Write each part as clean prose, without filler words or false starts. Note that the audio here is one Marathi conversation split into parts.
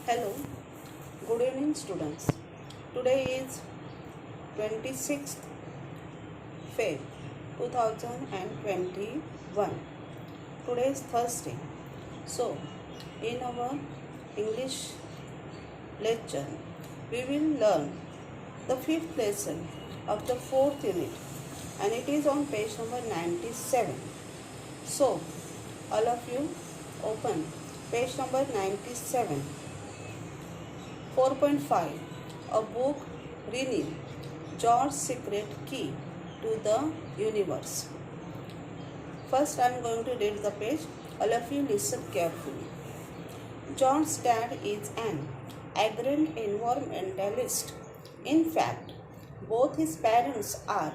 Hello, good evening students. Today is 26th Feb 2021. Today is Thursday. So, in our English lecture, we will learn the fifth lesson of the fourth unit and it is on page number 97. So, all of you open page number 97. 4.5 A book renew George's secret key to the universe. First, I am going to read the page. All of you listen carefully. George's dad is an ardent environmentalist. In fact, both his parents are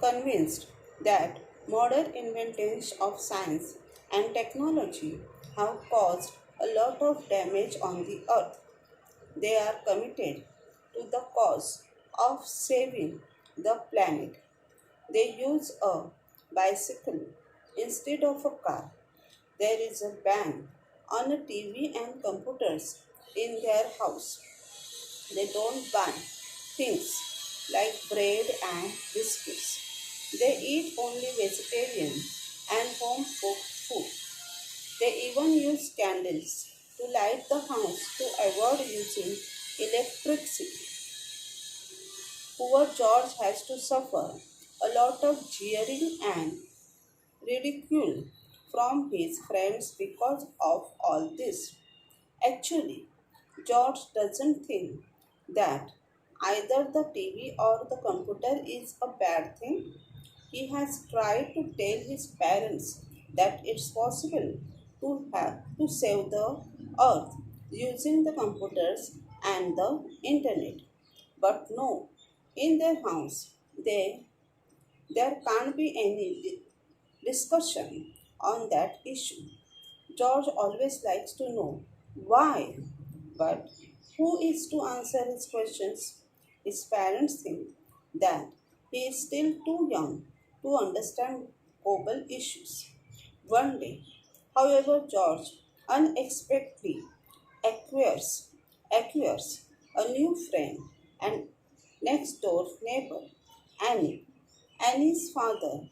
convinced that modern inventions of science and technology have caused a lot of damage on the earth. They are committed to the cause of saving the planet. They use a bicycle instead of a car. There is a ban on a TV and computers in their house. They don't buy things like bread and biscuits. They eat only vegetarian and home cooked food. They even use candles to light the house to avoid using electricity. Poor George has to suffer a lot of jeering and ridicule from his friends because of all this. Actually, George doesn't think that either the TV or the computer is a bad thing. He has tried to tell his parents that it's possible to save the earth using the computers and the internet. But no, in their house, there can't be any discussion on that issue. George always likes to know why, but who is to answer his questions? His parents think that he is still too young to understand global issues. One day, however, George unexpectedly acquires, acquires a new friend and next door neighbor, Annie. Annie's father,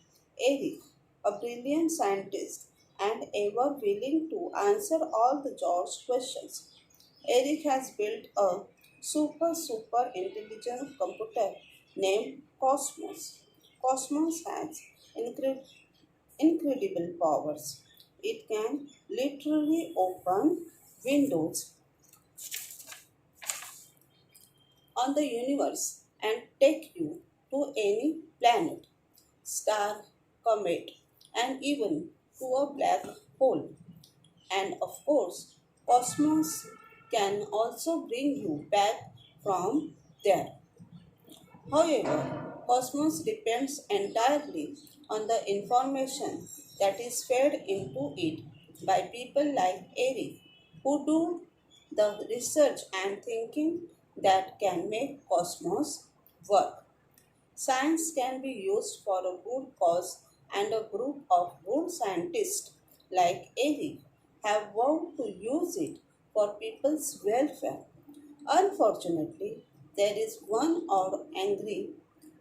Eric, a brilliant scientist and ever willing to answer all the George's questions. Eric has built a super intelligent computer named Cosmos. Cosmos has incredible powers. It can literally open windows on the universe and take you to any planet, star, comet, and even to a black hole. And of course, Cosmos can also bring you back from there. However, Cosmos depends entirely on the information that is fed into it by people like Eric, who do the research and thinking that can make Cosmos work. Science can be used for a good cause, and a group of good scientists like Eric have vowed to use it for people's welfare. Unfortunately, there is one odd angry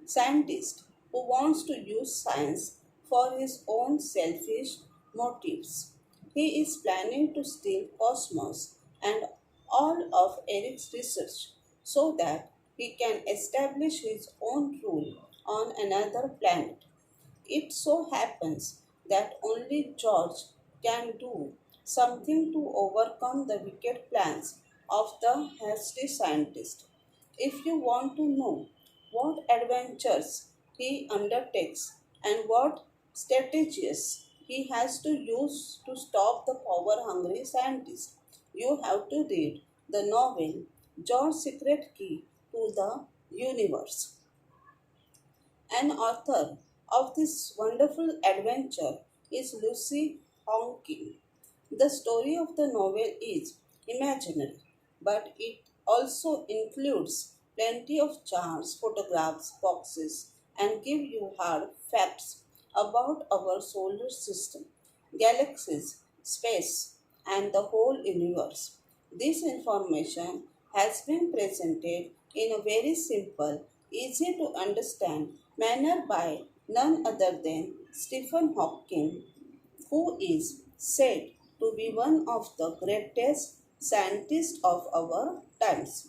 scientist who wants to use science for his own selfish motives. He is planning to steal Cosmos and all of Eric's research so that he can establish his own rule on another planet. It so happens that only George can do something to overcome the wicked plans of the hasty scientist. If you want to know what adventures he undertakes and what strategies he has to use to stop the power hungry scientist, you have to read the novel George's Secret Key to the Universe. An author of this wonderful adventure is Lucy Hawking. The story of the novel is imaginary, but it also includes plenty of charts, photographs, boxes, and give you hard facts about our solar system, galaxies, space, and the whole universe. This information has been presented in a very simple, easy to understand manner by none other than Stephen Hawking, who is said to be one of the greatest scientists of our times.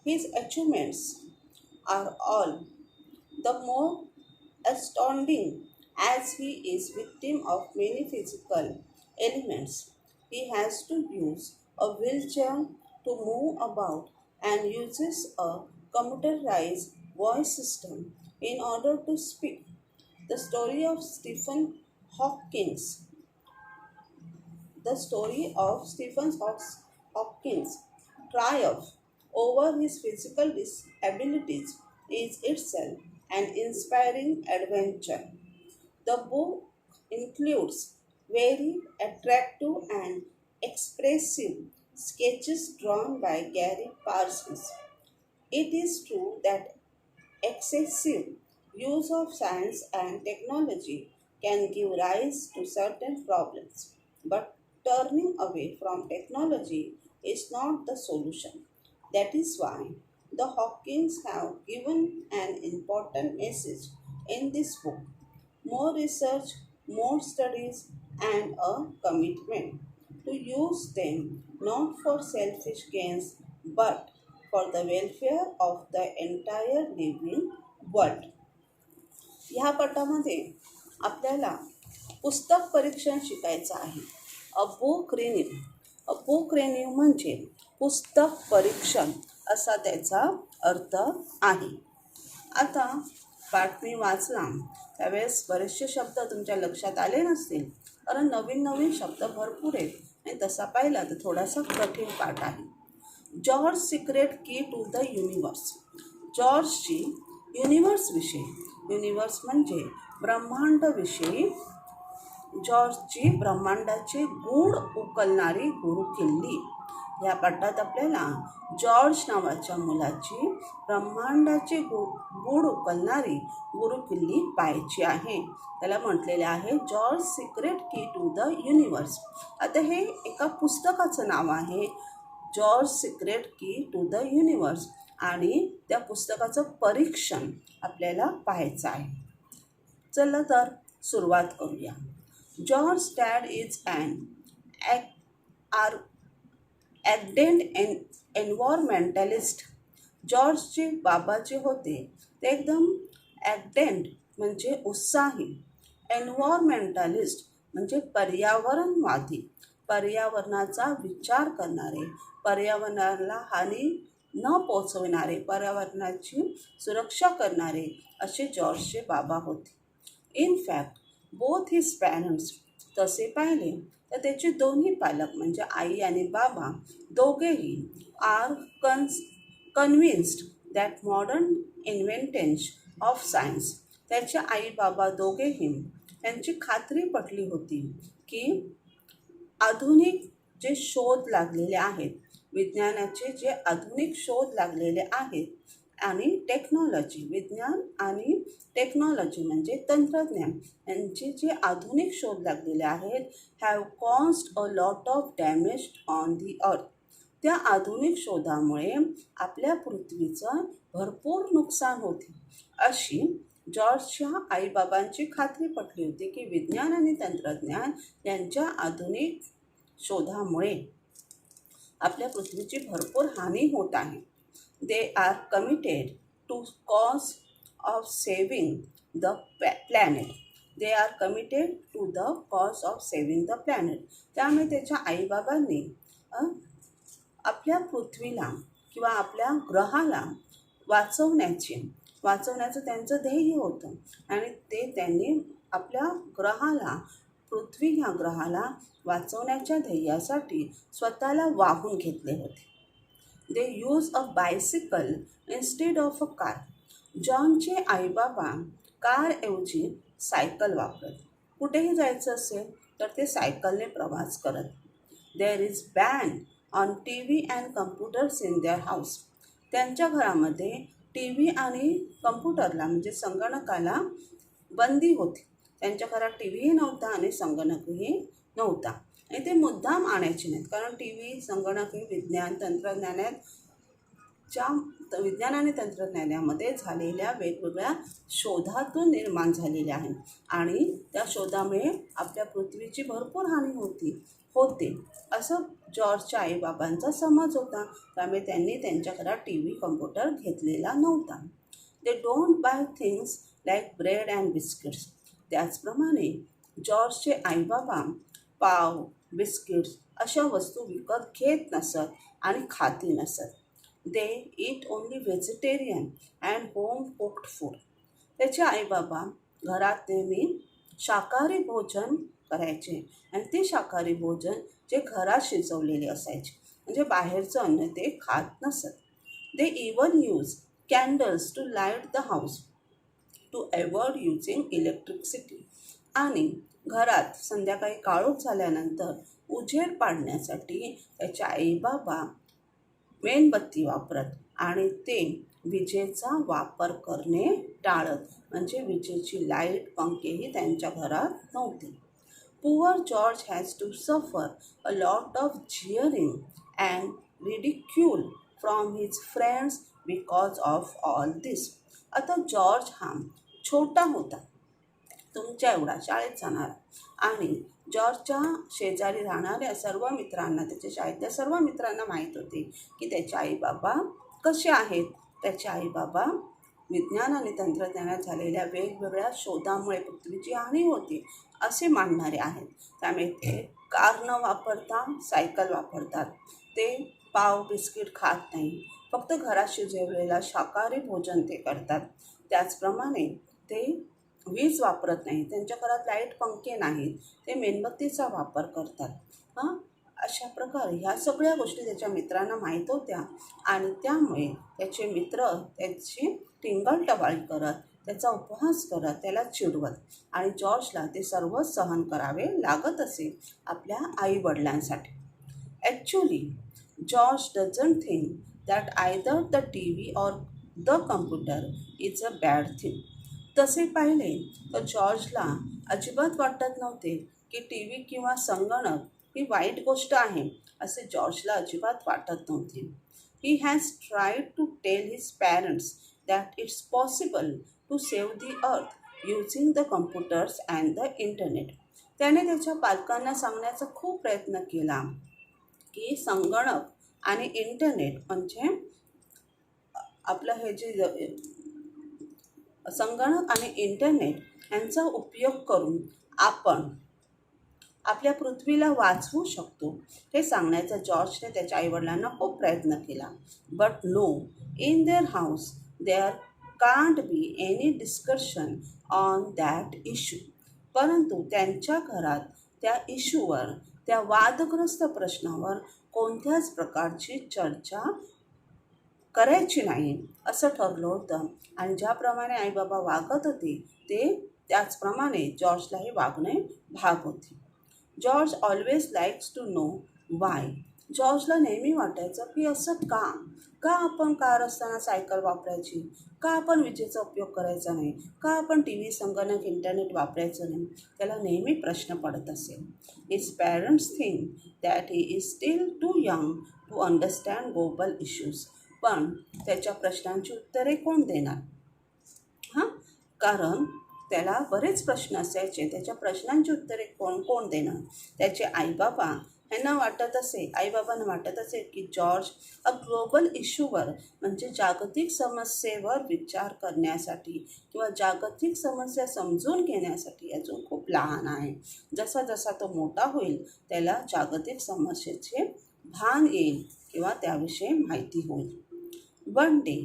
His achievements are all the more astounding as he is victim of many physical ailments. He has to use a wheelchair to move about and uses a computerized voice system in order to speak. The story of Stephen Hawkins, the story of Hawkins' triumph over his physical disabilities is itself an inspiring adventure. The book includes very attractive and expressive sketches drawn by Gary Parsons. It is true that excessive use of science and technology can give rise to certain problems, but turning away from technology is not the solution. That is why the Hawkins have given an important message in this book: more research, more studies, and a commitment to use them not for selfish gains but for the welfare of the entire living world. ह्या पटामध्ये आपल्याला पुस्तक परीक्षण शिकायचं आहे. अ बुक रिन्यू म्हणजे पुस्तक परीक्षण असा त्याचा अर्थ आहे. आता पाठ मी वाचला त्यावेळेस बरेचसे शब्द तुमच्या लक्षात आले नसतील, कारण नवीन नवीन शब्द भरपूर आहेत आणि तसा पाहिला तर थोडासा कठीण पाठ आहे. George secret key to the universe. जॉर्जची universe म्हणजे ब्रह्मांडविषयी, जॉर्जची ब्रह्मांडाचे गूढ उकलणारी गुरुकिल्ली. या पाठात आपल्याला जॉर्ज नावाच्या मुलाची ब्रह्मांडाची गूढ उकलणारी गुरुकिल्ली पाहायची आहे. त्याला म्हटलेले आहे George secret key to the universe. आता हे एका पुस्तकाचं नाव आहे, George secret key to the universe, आणि त्या पुस्तकाचं परीक्षण आपल्याला पाहायचं आहे. चला तर सुरुवात करूया. George dad is an ardent environmentalist. जॉर्जचे बाबा जे होते ते एकदम ॲक्डेंट म्हणजे उत्साही, एन्व्हायरमेंटलिस्ट म्हणजे पर्यावरणवादी, पर्यावरणाचा विचार करणारे, पर्यावरणाला हानी न पोचवणारे, पर्यावरणाची सुरक्षा करणारे असे जॉर्जचे बाबा होते. In fact both his parents, तसे पाहिले तर त्याचे दोन्ही पालक म्हणजे आई आणि बाबा दोघेही are convinced that modern inventions of science. त्याचे आई बाबा दोघेही त्यांची खात्री पटली होती की आधुनिक जे शोध लागलेले आहेत, विज्ञानाचे जे आधुनिक शोध लागलेले आहेत आणि टेक्नॉलॉजी, विज्ञान आणि टेक्नॉलॉजी म्हणजे तंत्रज्ञान यांचे जे आधुनिक शोध लागलेले आहेत have caused a lot of damage on the अर्थ. त्या आधुनिक शोधामुळे आपल्या पृथ्वीचं भरपूर नुकसान होते अशी जॉर्जच्या आईबाबांची खात्री पटली होती की विज्ञान आणि तंत्रज्ञान यांच्या आधुनिक शोधामुळे आपल्या पृथ्वीची भरपूर हानी होत आहे. They are committed to cause of saving the planet. They are committed to the cause of saving the planet. त्यामुळे त्याच्या आईबाबांनी आपल्या पृथ्वीला किंवा आपल्या ग्रहाला वाचवण्याचं त्यांचं ध्येय होतं आणि ते त्यांनी आपल्या ग्रहाला, पृथ्वी ह्या ग्रहाला वाचवण्याच्या ध्येयासाठी स्वतःला वाहून घेतले होते. They use a bicycle instead of a car. जॉनचे आईबाबा कारऐवजी सायकल वापरत. कुठेही जायचं असेल तर ते सायकलने प्रवास करत. There is ban on T V and computers in their house. त्यांच्या घरामध्ये टी व्ही आणि कम्प्युटरला म्हणजे संगणकाला बंदी होती. त्यांच्या घरात टी व्हीही नव्हता आणि संगणकही नव्हता. आणि ते मुद्दाम आणायचे नाहीत, कारण टी व्ही, संगणक हे विज्ञान आणि तंत्रज्ञानामध्ये झालेल्या वेगवेगळ्या शोधातून निर्माण झालेले आहेत आणि त्या शोधामुळे आपल्या पृथ्वीची भरपूर हानी होते असं जॉर्जच्या आईबाबांचा समज होता. त्यामुळे त्यांनी त्यांच्या घरात टी व्ही, कम्प्युटर घेतलेला नव्हता. They don't buy things like bread and biscuits. त्याचप्रमाणे जॉर्जचे आईबाबा पाव, बिस्किट्स अशा वस्तू विकत घेत नसत आणि खाती नसत. They eat only vegetarian and home cooked food. त्याचे आईबाबा घरात नेहमी शाकाहारी भोजन करायचे आणि ते शाकाहारी भोजन जे घरात शिजवलेले असायचे, म्हणजे बाहेरचं अन्न ते खात नसत. They even use candles to light the house to avoid using electricity. आणि घरात संध्याकाळी काळोख झाल्यानंतर उजेड पाडण्यासाठी त्याचे आईबाबा मेणबत्ती वापरत आणि ते विजेचा वापर करणे टाळत, म्हणजे विजेची लाईट, पंखेही त्यांच्या घरात नव्हते. Poor George has to suffer a lot of jeering and ridicule from his friends because of all this. आता जॉर्ज हा छोटा होता, तुमच्या एवढा शाळेत जाणारा, आणि जॉर्जच्या शेजारी राहणाऱ्या सर्व मित्रांना, त्याच्या शाळेतल्या सर्व मित्रांना माहीत होते की त्याचे आईबाबा कसे आहेत. त्याचे आईबाबा विज्ञान आणि तंत्रज्ञानात झालेल्या वेगवेगळ्या शोधामुळे पृथ्वीची हानी होती असे मानणारे आहेत. त्यामुळे ते कार न वापरता सायकल वापरतात. ते पाव, बिस्किट खात नाही, फक्त घरात शिजवलेला शाकाहारी भोजन ते करतात. त्याचप्रमाणे ते वीज वापरत नाही, त्यांच्या घरात लाईट, पंखे नाहीत, ते मेणबत्तीचा वापर करतात. अशा प्रकारे ह्या सगळ्या गोष्टी त्याच्या मित्रांना माहीत होत्या आणि त्यामुळे त्याचे मित्र त्याची टिंगलटवाळी करत, त्याचा उपहास करत, त्याला चिडवत आणि जॉर्जला ते सर्व सहन करावे लागत असे आपल्या आईवडिलांसाठी. Actually George doesn't think that either the TV or the computer is a bad thing. तसे पाहिले तर जॉर्जला अजिबात वाटत नव्हते की TV किंवा संगणक ही वाईट गोष्ट आहे, असे जॉर्जला अजिबात वाटत नव्हते. He has tried to tell his parents that it's possible to save the earth using the computers and the internet. त्याने त्याच्या पालकांना सांगण्याचा खूप प्रयत्न केला की संगणक आणि इंटरनेट, म्हणजे आपलं हे जे संगणक आणि इंटरनेट यांचा उपयोग करून आपण आपल्या पृथ्वीला वाचवू शकतो, हे सांगण्याचा जॉर्जने त्याच्या आईवडिलांना खूप प्रयत्न केला. But no, in their house there can't be any discussion on that issue. परंतु त्यांच्या घरात त्या इश्यूवर, त्या वादग्रस्त प्रश्नावर कोणत्याच प्रकारची चर्चा करायची नाही असं ठरलं होतं. आणि ज्याप्रमाणे आईबाबा वागत होते त्याचप्रमाणे जॉर्जलाही वागणे भाग होते. George always likes to know why. जॉर्जला नेहमी वाटायचं की असं का आपण कार असताना सायकल वापरायची, का आपण विजेचा उपयोग करायचा नाही, का आपण TV, संगणक, इंटरनेट वापरायचं नाही. त्याला नेहमी प्रश्न पडत असेल. His parents think that he is still too young to understand global issues. पण त्याच्या प्रश्नांची उत्तरे कोण देणार? कारण त्याला बरेच प्रश्न असायचे. त्याच्या प्रश्नांची उत्तरे कोण देणार? त्याचे आईबाबांना वाटत असे की जॉर्ज ग्लोबल इश्यूवर, म्हणजे जागतिक समस्येवर विचार करण्यासाठी किंवा जागतिक समस्या समजून घेण्यासाठी अजून खूप लहान आहे. जसा जसा तो मोठा होईल त्याला जागतिक समस्येचे भान येईल किंवा त्याविषयी माहिती होईल. One day,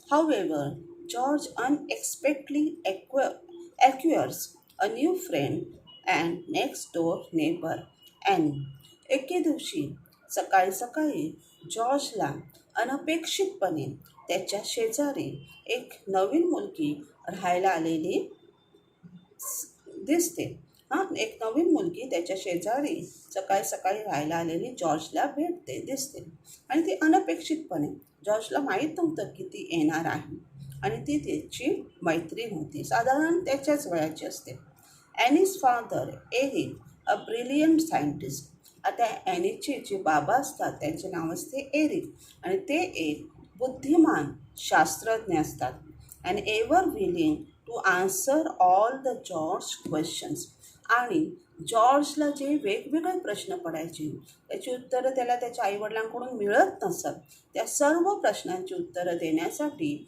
however, George unexpectedly acquires a new friend and next door neighbor, Annie. एके दिवशी सकाळी जॉर्जला अनपेक्षितपणे त्याच्या शेजारी एक नवीन मुलगी राहायला आलेली दिसते. एक नवीन मुलगी त्याच्या शेजारी सकाळी राहायला आलेली जॉर्जला दिसते आणि ती अनपेक्षितपणे, जॉर्जला माहीत नव्हतं की ती येणार आहे आणि ती त्याची मैत्रीण होती, साधारण त्याच्याच वयाची असते. Annie's father Eric, a brilliant scientist, आता ॲनीचे जे बाबा असतात त्यांचे नाव असते एरिक आणि ते एक बुद्धिमान शास्त्रज्ञ असतात and ever willing to answer all the George questions. आणि जॉर्जला जे वेगवेगळे प्रश्न पडायचे त्याची उत्तरं त्याला त्याच्या आईवडिलांकडून मिळत नसत, त्या सर्व प्रश्नांची उत्तरं देण्यासाठी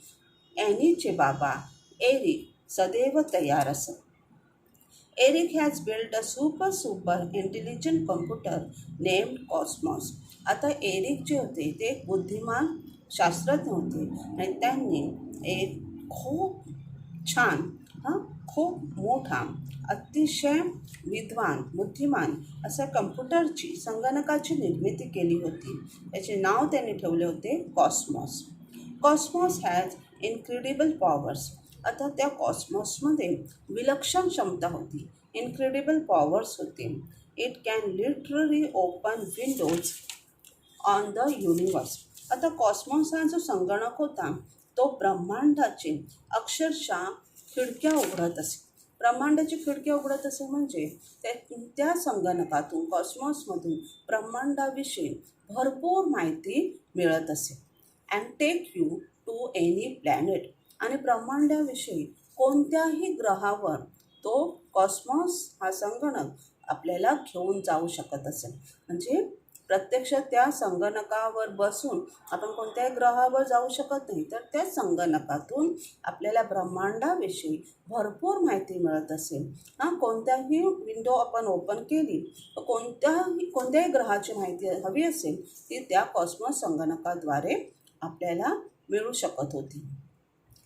ॲनीचे बाबा एरिक सदैव तयार असत. Eric has built a super intelligent computer named Cosmos. आता एरिक जे होते ते एक बुद्धिमान शास्त्रज्ञ होते आणि त्यांनी एक खूप छान खूप मोठा अतिशय विद्वान बुद्धिमान असा कम्प्युटरची संगणकाची निर्मिती केली होती. त्याचे नाव त्यांनी ठेवले होते Cosmos. Cosmos has incredible powers. आता त्या कॉस्मॉसमध्ये विलक्षण क्षमता होती, इन्क्रेडिबल पॉवर्स होते. It can literally open Windows on the universe. आता कॉस्मॉस हा जो संगणक होता तो ब्रह्मांडाचे अक्षरशः खिडक्या उघडत असे. ब्रह्मांडाची खिडक्या उघडत असे म्हणजे त्या संगणकातून कॉस्मॉसमधून ब्रह्मांडाविषयी भरपूर माहिती मिळत असे. And take you to any planet. आणि ब्रह्मांडाविषयी कोणत्याही ग्रहावर तो कॉस्मॉस हा संगणक आपल्याला घेऊन जाऊ शकत असेल. म्हणजे प्रत्यक्षात त्या संगणकावर बसून आपण कोणत्याही ग्रहावर जाऊ शकत नाही, तर त्या संगणकातून आपल्याला ब्रह्मांडाविषयी भरपूर माहिती मिळत असेल. कोणत्याही विंडो आपण ओपन केली तर कोणत्याही ग्रहाची माहिती हवी असेल ती त्या कॉस्मॉस संगणकाद्वारे आपल्याला मिळू शकत होती.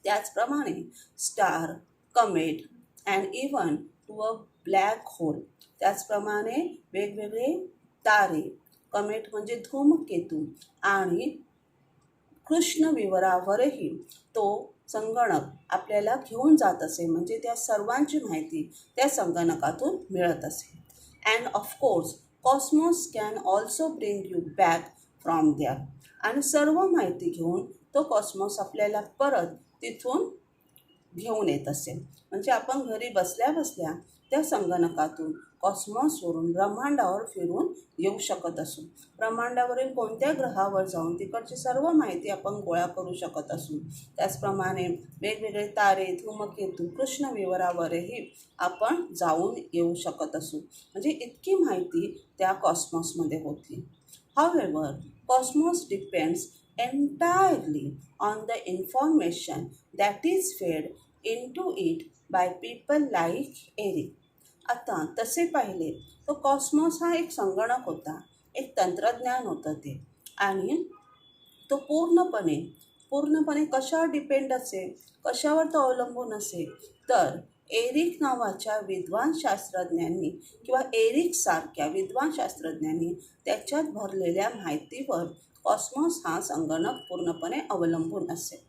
त्याचप्रमाणे star, comet and even to a black hole. त्याचप्रमाणे वेगवेगळे तारे, कमेट म्हणजे धूमकेतू आणि कृष्णविवरावरही तो संगणक आपल्याला घेऊन जात असे. म्हणजे त्या सर्वांची माहिती त्या संगणकातून मिळत असे. And of course Cosmos can also bring you back from there. आणि सर्व माहिती घेऊन तो कॉस्मॉस आपल्याला परत तिथून घेऊन येत असेल. म्हणजे आपण घरी बसल्या बसल्या त्या संगणकातून कॉस्मॉसवरून ब्रह्मांडावर फिरून येऊ शकत असू. ब्रह्मांडावरील कोणत्या ग्रहावर जाऊन तिकडची सर्व माहिती आपण गोळा करू शकत असू. त्याचप्रमाणे वेगवेगळे तारे, धूमकेतू, कृष्णविवरावरही आपण जाऊन येऊ शकत असू. म्हणजे इतकी माहिती त्या कॉस्मॉसमध्ये होती. However, cosmos depends entirely on the information that is fed into it by people like Eric. आता तसे पाहिले तर कॉस्मॉस हा एक संगणक होता, एक तंत्रज्ञान होतं ते. आणि तो पूर्णपणे कशावर डिपेंड असेल, कशावर तो अवलंबून असेल, तर एरिक नावाच्या विद्वान शास्त्रज्ञांनी किंवा एरिकसारख्या विद्वान शास्त्रज्ञांनी त्याच्यात भरलेल्या माहितीवर कॉस्मॉस हा संगणक पूर्णपणे अवलंबून असेल.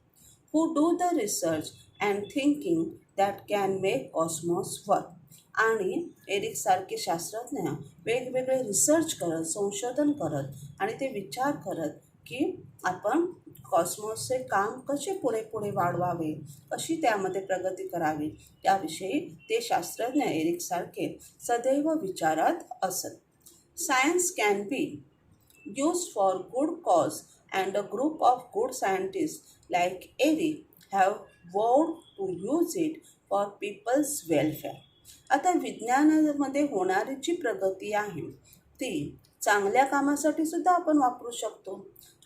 Who do the research and thinking that can make Cosmos work. आणि एरिकसारखे शास्त्रज्ञ वेगवेगळे रिसर्च करत, संशोधन करत आणि ते विचार करत की आपण कॉस्मॉसचे काम कसे पुढे वाढवावे, कशी त्यामध्ये प्रगती करावी, त्याविषयी ते शास्त्रज्ञ एरिकसारखे सदैव विचारात असत. Science can be used for good cause and a group of good scientists like Eric have vowed to use it for people's welfare. आता विज्ञानामध्ये होणारी जी प्रगती आहे ती चांगल्या कामासाठी सुद्धा आपण वापरू शकतो.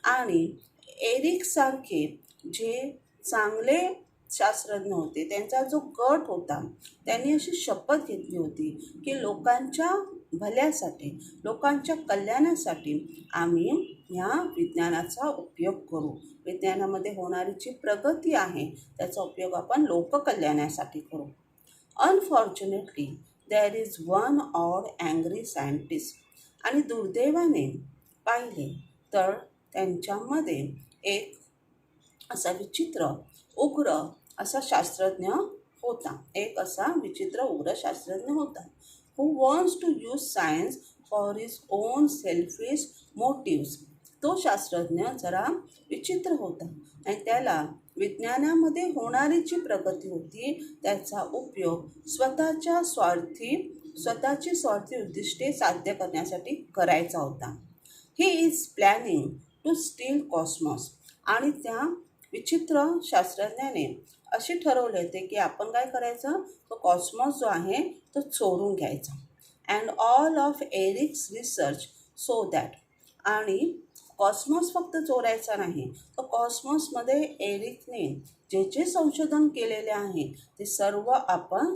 आणि एरिकसारखे जे चांगले शास्त्रज्ञ होते त्यांचा जो गट होता त्यांनी अशी शपथ घेतली होती की लोकांच्या भल्यासाठी, लोकांच्या कल्याणासाठी आम्ही ह्या विज्ञानाचा उपयोग करू. विज्ञानामध्ये होणारी जी प्रगती आहे त्याचा उपयोग आपण लोककल्याणासाठी करू. Unfortunately there is one odd angry scientist. आणि दुर्दैवाने पाहिले तर त्यांच्यामध्ये एक असा विचित्र उग्र असा शास्त्रज्ञ होता, एक असा विचित्र उग्र शास्त्रज्ञ होता. who wants to use science for his own selfish motives. तो शास्त्रज्ञ जरा विचित्र होता आणि त्याला विज्ञानामध्ये होणारी जी प्रगती होती त्याचा उपयोग स्वतःच्या स्वार्थी स्वतःची स्वार्थी उद्दिष्टे साध्य करण्यासाठी करायचा होता. He is planning to steal Cosmos. आणि त्या विचित्र शास्त्रज्ञाने असे ठरवले होते की आपण काय करायचं, तो कॉस्मॉस जो आहे तो चोरून घ्यायचा. And all of Eric's research so that. आणि कॉस्मॉस फक्त चोरायचा नाही, तर कॉस्मॉसमध्ये एरिकने जे जे संशोधन केलेले आहे ते सर्व आपण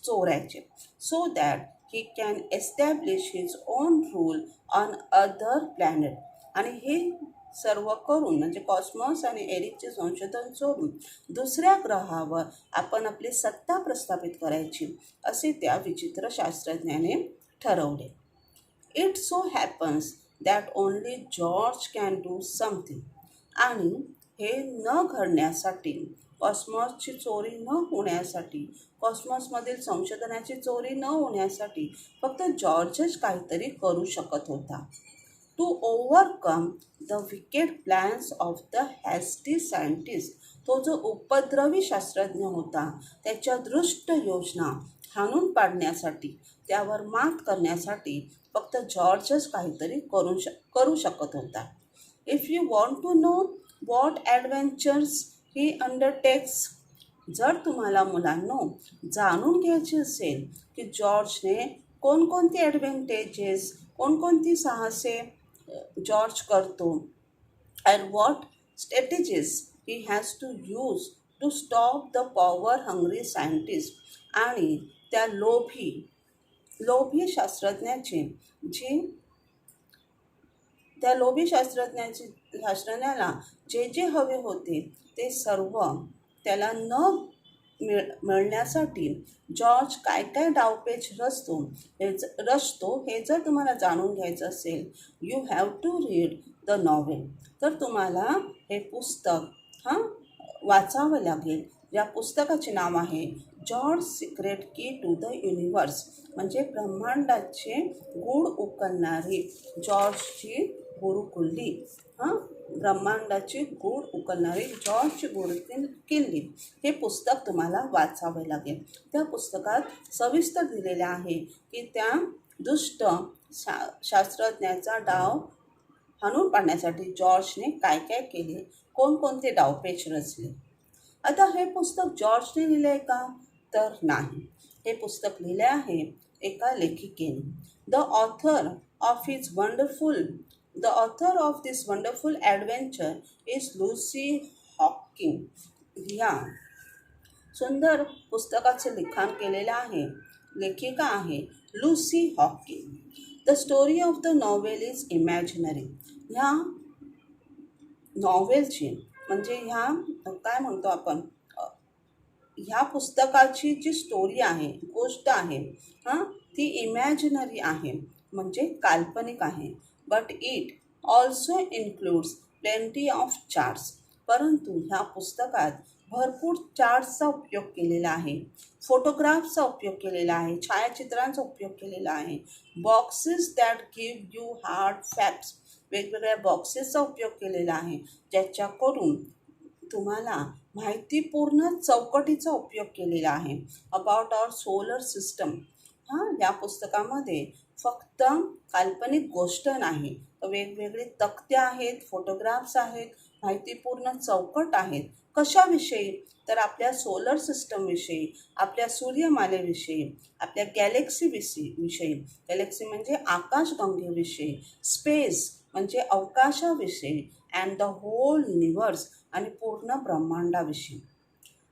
चोरायचे. So that he can establish his own rule on other planet. आणि हे सर्व करून म्हणजे कॉस्मॉस आणि एरिकचे संशोधन सोडून दुसऱ्या ग्रहावर आपण आपली सत्ता प्रस्थापित करायची असे त्या विचित्र शास्त्रज्ञाने ठरवले. It so happens that only George can do something. आणि हे न घडण्यासाठी, कॉस्मॉसची चोरी न होण्यासाठी, कॉस्मॉसमधील संशोधनाची चोरी न होण्यासाठी फक्त जॉर्जच काहीतरी करू शकत होता. To overcome the wicked plans of the hasty scientist. तो जो उपद्रवी शास्त्रज्ञ होता त्याच्या दृष्ट योजना हाणून पाडण्यासाठी, त्यावर मात करण्यासाठी फक्त जॉर्जच काहीतरी करू शकत होता. If you want to know what adventures he undertakes. जर तुम्हाला मुलांनो जाणून घ्यायचे असेल की जॉर्जने कोणकोणती ॲडव्हेंटेजेस, कोणकोणती साहसे जॉर्ज करतो, and what strategies he has to use to stop the power hungry scientist. आणि त्या लोभी शास्त्रज्ञाला जे जे हवे होते ते सर्व त्याला न मिळण्यासाठी जॉर्ज काय काय डावपेच रचतो हे जर तुम्हाला जाणून घ्यायचं असेल, you have to read the novel. तर तुम्हाला हे पुस्तक वाचावं लागेल. या पुस्तकाचे नाव आहे George secret key to the universe. म्हणजे ब्रह्मांडाचे गूढ उकलणारी जॉर्जची गुरुकिल्ली. ब्रह्मांडाची गूढ उकलणारी जॉर्जची गुरुकिल्ली हे पुस्तक तुम्हाला वाचावे लागेल. त्या पुस्तकात सविस्तर दिलेले आहे की त्या दुष्ट शास्त्रज्ञाचा डाव हाणून पाडण्यासाठी जॉर्जने काय काय केले, कोणकोणते डावपेच रचले. आता हे पुस्तक जॉर्जने लिहिले आहे का, तर नाही. हे पुस्तक लिहिले आहे एका लेखिकेने. The author of this wonderful adventure is Lucy Hawking. ह्या सुंदर पुस्तकाचे लिखाण केलेलं आहे, लेखिका आहे Lucy Hawking. The story of the novel is imaginary. ह्या नॉवेलची म्हणजे ह्या काय म्हणतो आपण, ह्या पुस्तकाची जी स्टोरी आहे, गोष्ट आहे ती इमॅजिनरी आहे म्हणजे काल्पनिक आहे. But it also includes plenty of charts. परंतु ह्या पुस्तकात भरपूर चार्ट्सचा उपयोग केलेला आहे, फोटोग्राफ्सचा उपयोग केलेला आहे, छायाचित्रांचा उपयोग केलेला आहे, boxes that give you hard facts. वेगवेगळ्या बॉक्सेसचा उपयोग केलेला आहे ज्याच्याकडून तुम्हाला माहितीपूर्ण चौकटीचा उपयोग केलेला आहे अबाउट आवर सोलर सिस्टम. या पुस्तकामध्ये फक्त काल्पनिक गोष्ट नाही, तर वेगवेगळे तक्ते आहेत, फोटोग्राफ्स आहेत, माहितीपूर्ण चौकट आहेत. कशाविषयी, तर आपल्या सोलर सिस्टमविषयी, आपल्या सूर्यमालेविषयी, आपल्या गॅलेक्सीविषयी, गॅलेक्सी म्हणजे आकाशगंगेविषयी, स्पेस म्हणजे अवकाशाविषयी, अँड द होल युनिवर्स आणि पूर्ण ब्रह्मांडाविषयी.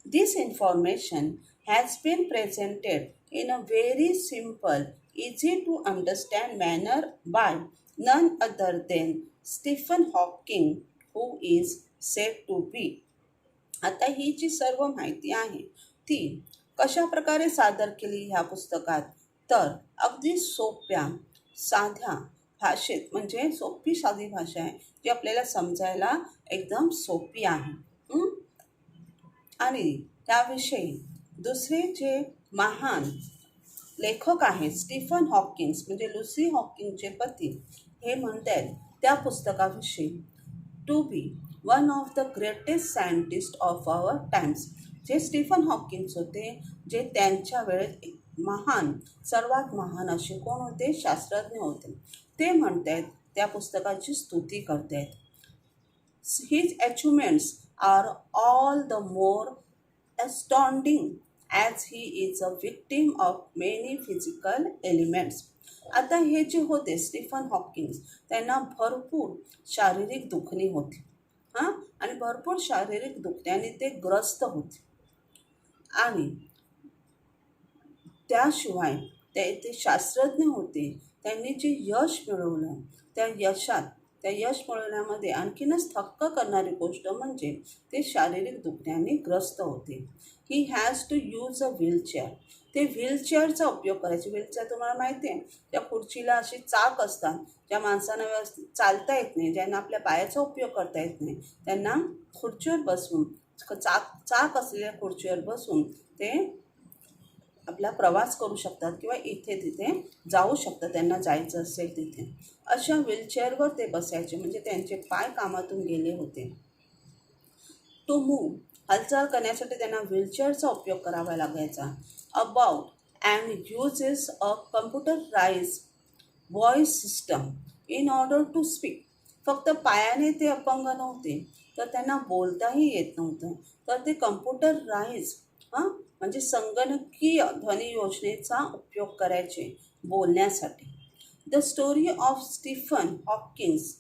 This information has been presented in a very simple, easy to understand manner by none other than Stephen Hawking, who is said to be. आता ही जी सर्व माहिती आहे ती कशा प्रकारे सादर केली ह्या पुस्तकात, तर अगदी सोप्या साध्या भाषेत, म्हणजे सोपी साधी भाषा आहे जी आपल्याला समजायला एकदम सोपी आहे. आणि त्याविषयी दुसरे जे महान लेखक आहेत स्टीफन हॉकिन्स म्हणजे लुसी हॉकिंगचे पती, हे म्हणतात त्या पुस्तकाविषयी to be one of the greatest scientist of our times. जे स्टीफन हॉकिन्स होते, जे त्यांच्या वेळेत महान सर्वात महान असे कोण होते? शास्त्रज्ञ होते. ते म्हणतायत त्या पुस्तकाची स्तुती करतायत. His achievements are all the more astounding as he is a victim of many physical elements. आता हे जे होते स्टीफन हॉकिन्स, त्यांना भरपूर शारीरिक दुखणी होती आणि भरपूर शारीरिक दुखण्याने ते ग्रस्त होते. आणि त्याशिवाय ते शास्त्रज्ञ होते. त्यांनी जे यश मिळवलं त्या यश मिळवण्यामध्ये आणखीनच थक्क करणारी गोष्ट म्हणजे ते शारीरिक दुखण्याने ग्रस्त होते. He has to use a wheelchair. ते व्हीलचेअरचा उपयोग करायचे. व्हीलचेअर तुम्हाला माहिती आहे, त्या खुर्चीला अशी चाक असतात. ज्या माणसांना व्यवस्थित चालता येत नाही, ज्यांना आपल्या पायाचा उपयोग करता येत नाही, त्यांना खुर्चीवर बसून चाक असलेल्या खुर्चीवर बसून ते आपला प्रवास करू शकतात किंवा इथे तिथे जाऊ शकतात. त्यांना जायचं असेल तिथे अशा व्हीलचेअरवर ते बसायचे, म्हणजे त्यांचे पाय कामातून गेले होते. टू मूव्ह, हालचाल करण्यासाठी त्यांना व्हीलचेअरचा उपयोग करावा लागायचा. About and uses a computerise voice system in order to speak. फक्त पायाने ते अपंग नव्हते, तर त्यांना बोलताही येत नव्हतं, तर ते कम्प्युटराइज म्हणजे संगणकीय ध्वनी योजनेचा उपयोग करायचे बोलण्यासाठी. The story of Stephen Hawkins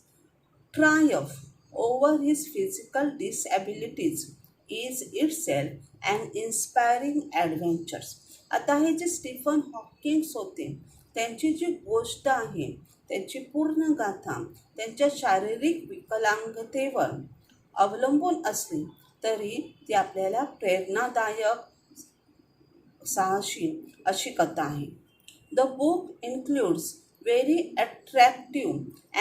triumph over his physical disabilities is itself and inspiring adventures. आता हे जे स्टीफन हॉकिन्स होते, त्यांची जी गोष्ट आहे, त्यांची पूर्ण गाथा त्यांच्या शारीरिक विकलांगतेवर अवलंबून असली तरी ती आपल्याला प्रेरणादायक साहसी अशी कथा आहे. The book includes very attractive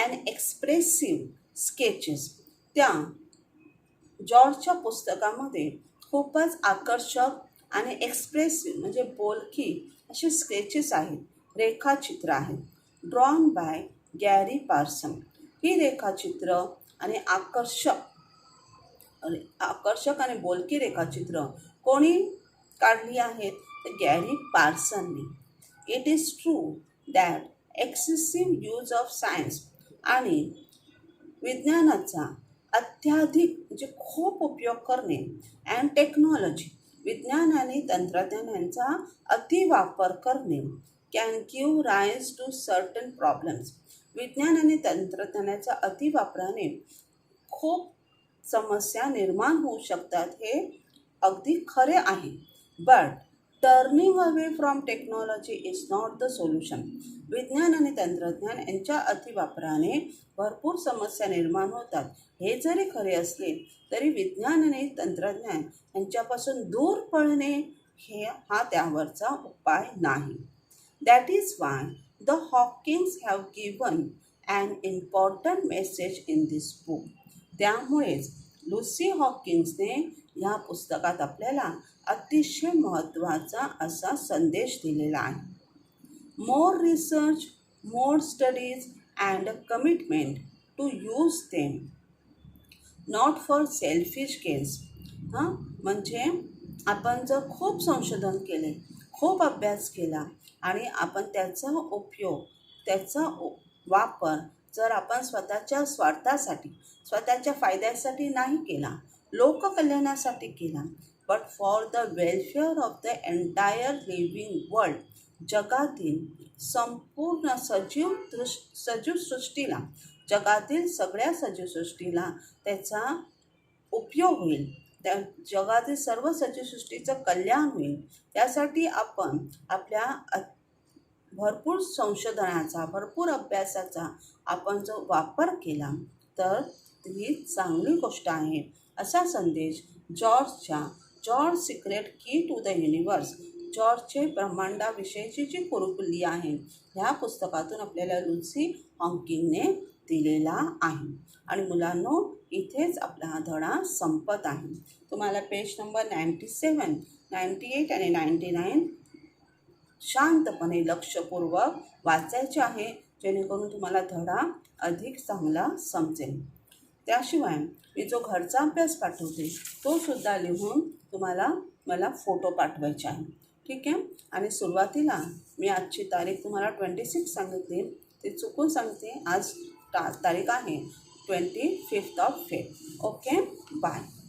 and expressive sketches. त्या जॉर्जच्या पुस्तकामध्ये खूपच आकर्षक आणि एक्सप्रेसिव्ह म्हणजे बोलकी असे स्केचेस आहेत, रेखाचित्र आहेत. Drawn by Gary Parson. ही रेखाचित्र आणि आकर्षक आणि बोलकी रेखाचित्र कोणी काढली आहेत? तर गॅरी पार्सनने. It is true that excessive use of science आणि विज्ञानाचा अत्याधिक म्हणजे खूप उपयोग करणे अँड टेक्नॉलॉजी, विज्ञान आणि तंत्रज्ञान यांचा अतिवापर करणे can give rise to certain problems. विज्ञान आणि तंत्रज्ञानाच्या अतिवापराने खूप समस्या निर्माण होऊ शकतात, हे अगदी खरे आहे. But turning away from technology is not the solution. विज्ञान आणि तंत्रज्ञान यांच्या अतिवापराने भरपूर समस्या निर्माण होतात, हे जरी खरे असले तरी विज्ञान आणि तंत्रज्ञान यांच्यापासून दूर पळणे हा त्यावरचा उपाय नाही. That is why the Hawkins have given an important message in this book. त्यामुळेच लुसी हॉकिन्सने ह्या पुस्तकात आपल्याला अतिशय महत्त्वाचा असा संदेश दिलेला आहे. More research, more studies and commitment to use them not for selfish gains. म्हणजे आपण जर खूप संशोधन केले, खूप अभ्यास केला आणि आपण त्याचा वापर जर आपण स्वतःच्या स्वार्थासाठी, स्वतःच्या फायद्यासाठी नाही केला, लोककल्याणासाठी केला, but for the welfare of the entire living world, जगातील संपूर्ण सजीव सृष्टीला, जगातील सगळ्या सजीव सृष्टीला त्याचा उपयोग होईल, त्या जगातील सर्व सजीव सृष्टीचं कल्याण होईल, त्यासाठी आपण आपल्या भरपूर संशोधनाचा, भरपूर अभ्यासाचा आपण जो वापर केला तर ही चांगली गोष्ट आहे, असा संदेश George secret key to the universe, जॉर्जचे ब्रह्मांडाविषयीची जी कुरुकुल्ली आहे, ह्या पुस्तकातून आपल्याला लुसी हॉकिंगने दिलेला आहे. आणि मुलांनो, इथेच आपला हा धडा संपत आहे. तुम्हाला पेज नंबर 97, 98 आणि 99 शांतपणे लक्षपूर्वक वाचायचे आहे, जेणेकरून तुम्हाला धडा अधिक चांगला समजेल. त्याशिवाय मी जो घरचा अभ्यास पाठवते तो सुद्धा लिहून मला फोटो पाठवायचे आहे. ठीक आहे. आणि सुरुवातीला मी आजची तारीख तुम्हाला 26 सांगितली, ती चुकून सांगते. आज तारीख आहे 25 फेब. Okay, bye.